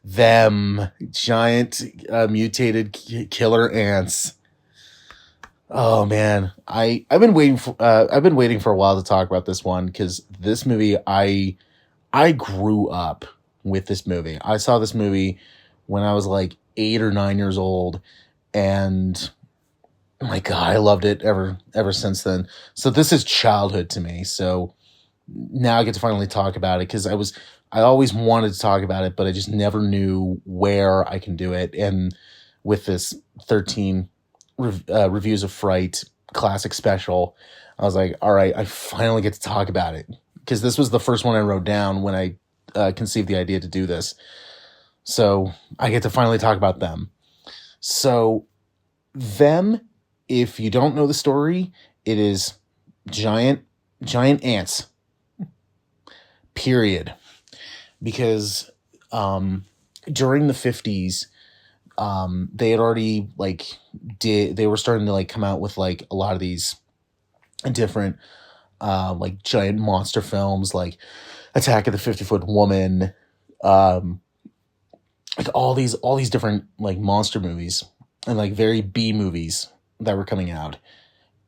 them giant mutated killer ants. Oh man, I've been waiting for a while to talk about this one because this movie I grew up with this movie. I saw this movie when I was like 8 or 9 years old, and oh my God, I loved it ever since then. So this is childhood to me. So now I get to finally talk about it because I always wanted to talk about it, but I just never knew where I can do it. And with this 13 reviews of Fright classic special, I was like, all right, I finally get to talk about it because this was the first one I wrote down when I conceived the idea to do this. So I get to finally talk about them. So them, if you don't know the story, it is giant ants. Period. Because during the 50s, they had already they were starting to like come out with like a lot of these different like giant monster films like Attack of the 50-Foot Woman, like all these different like monster movies and like very B movies that were coming out.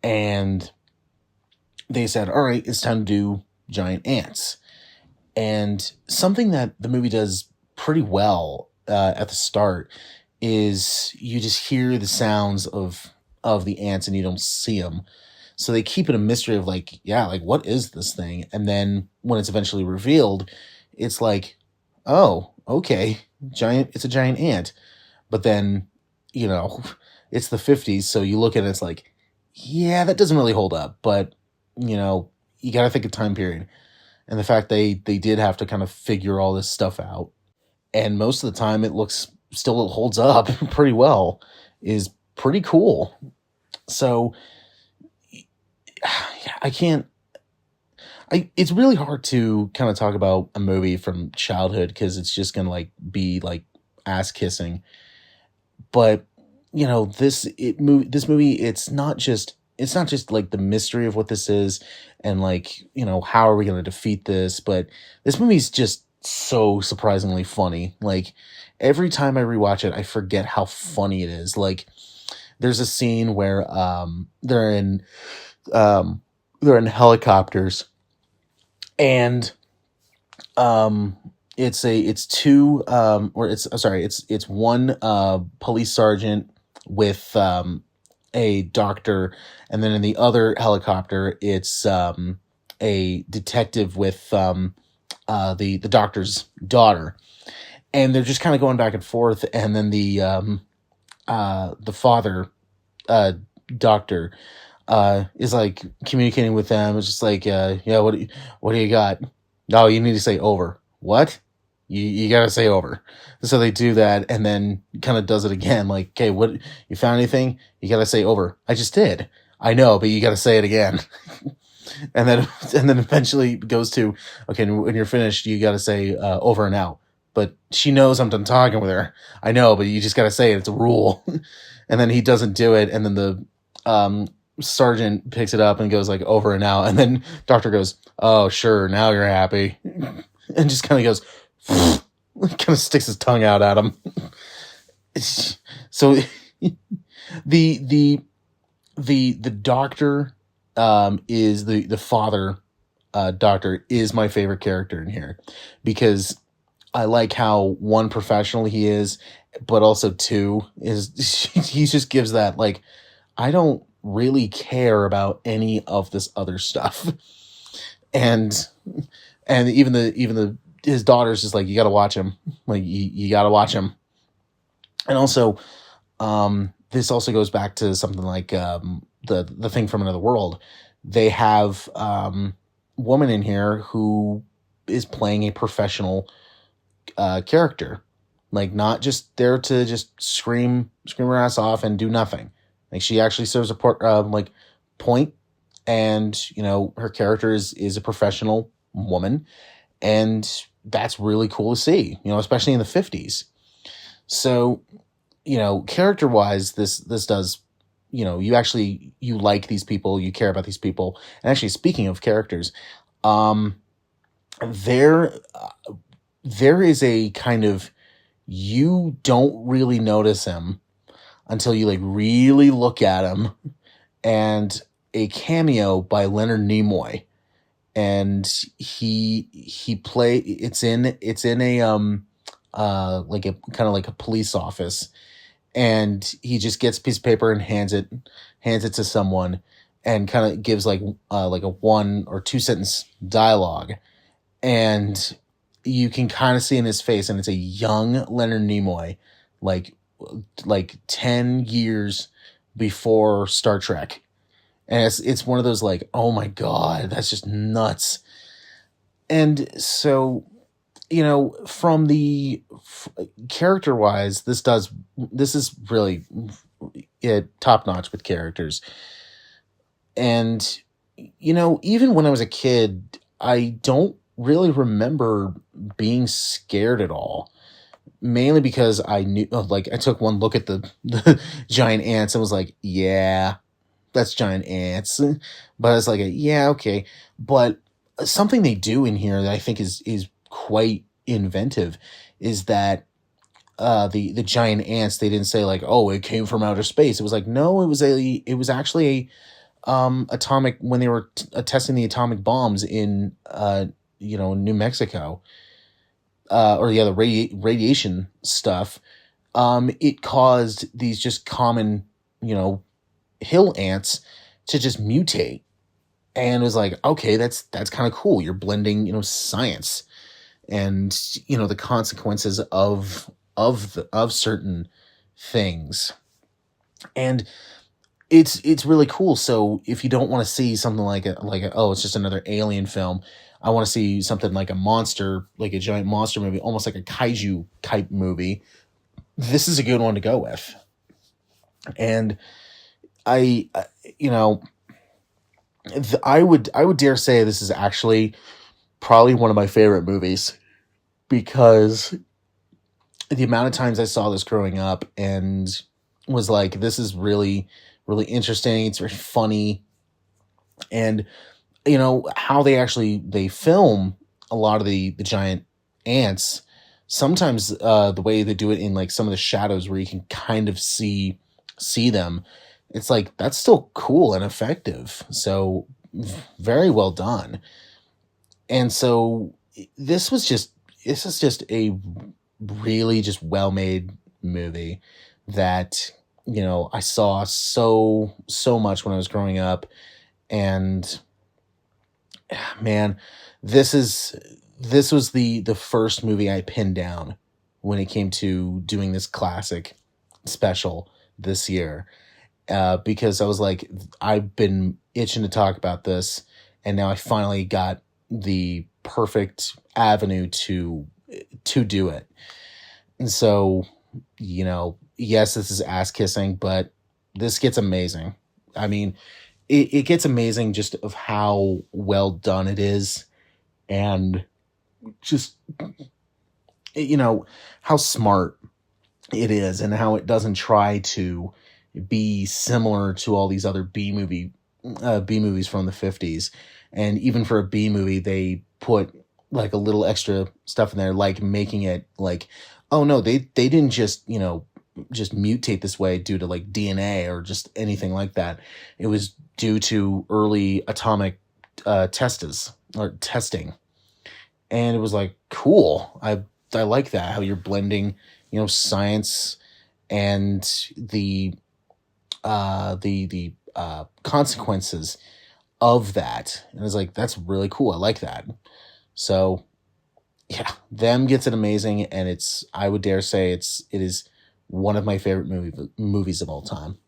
And they said, all right, it's time to do giant ants. And something that the movie does pretty well at the start is you just hear the sounds of the ants and you don't see them. So they keep it a mystery of like, yeah, like what is this thing? And then when it's eventually revealed, it's like, oh, okay, it's a giant ant. But then, it's the 50s, so you look at it, it's like, yeah, that doesn't really hold up. But, you got to think of time period. And the fact they did have to kind of figure all this stuff out. And most of the time it holds up pretty well, is pretty cool. So it's really hard to kind of talk about a movie from childhood because it's just going to like be like ass kissing. But, this movie, it's not just like the mystery of what this is and like, how are we going to defeat this? But this movie's just so surprisingly funny. Like every time I rewatch it, I forget how funny it is. Like there's a scene where they're in helicopters and it's one police sergeant with a doctor, and then in the other helicopter it's a detective with the doctor's daughter, and they're just kind of going back and forth, and then the father doctor is like communicating with them. It's just like, yeah, what do you got? No, you need to say over. What? You gotta say over. So they do that, and then kind of does it again. Like, okay, what? You found anything? You gotta say over. I just did. I know, but you gotta say it again. and then eventually it goes to, okay, when you're finished, you gotta say over and out. But she knows I'm done talking with her. I know, but you just gotta say it. It's a rule. And then he doesn't do it, and then the sergeant picks it up and goes like over and out, and then doctor goes, oh sure, now you're happy. And just kind of goes kind of sticks his tongue out at him. So the doctor is the father doctor is my favorite character in here because I like how one, professional he is, but also two is he just gives that like, I don't really care about any of this other stuff. And even his daughter's just like, you got to watch him. Like you got to watch him. And also, this also goes back to something like, the thing from another world. They have, woman in here who is playing a professional, character, like not just there to just scream her ass off and do nothing. Like she actually serves a point, and her character is a professional woman, and that's really cool to see. Especially in the 50s. So, character wise, this does. You like these people, you care about these people, and actually, speaking of characters, there is a kind of you don't really notice him until you like really look at him, and a cameo by Leonard Nimoy, and he play it's in a like a kind of like a police office, and he just gets a piece of paper and hands it to someone, and kind of gives like a 1 or 2 sentence dialogue, and you can kind of see in his face, and it's a young Leonard Nimoy, like 10 years before Star Trek. And it's one of those like, oh my god, that's just nuts. And so, from the character wise, this is really top notch with characters. And even when I was a kid, I don't really remember being scared at all. Mainly because I knew, like, I took one look at the giant ants and was like, yeah, that's giant ants. But it's like, yeah, okay. But something they do in here that I think is quite inventive is that the giant ants, they didn't say like, oh, it came from outer space. It was like, no, it was actually a atomic, when they were testing the atomic bombs in New Mexico, or the other radiation stuff. It caused these just common, hill ants to just mutate. And it was like, okay, that's kind of cool. You're blending, science and, the consequences of certain things. And it's really cool. So if you don't want to see something like oh, it's just another alien film, I want to see something like a monster, like a giant monster movie, almost like a kaiju type movie, this is a good one to go with. And I would dare say this is actually probably one of my favorite movies, because the amount of times I saw this growing up and was like, this is really, really interesting. It's very funny. And how they film a lot of the giant ants. Sometimes the way they do it in like some of the shadows where you can kind of see them, it's like that's still cool and effective. So very well done. And so this is just a really just well made movie that I saw so much when I was growing up. And man, this was the first movie I pinned down when it came to doing this classic special this year, because I was like, I've been itching to talk about this, and now I finally got the perfect avenue to do it. And so, yes, this is ass kissing, but this gets amazing. I mean, it gets amazing just of how well done it is, and just, how smart it is, and how it doesn't try to be similar to all these other B movies from the 50s. And even for a B movie, they put like a little extra stuff in there, like making it like, oh no, they didn't just, just mutate this way due to like DNA or just anything like that. It was due to early atomic testing. And it was like, cool. I like that, how you're blending, science and the consequences of that. And it's like, that's really cool. I like that. So yeah, Them gets it amazing. And I would dare say it is one of my favorite movies of all time.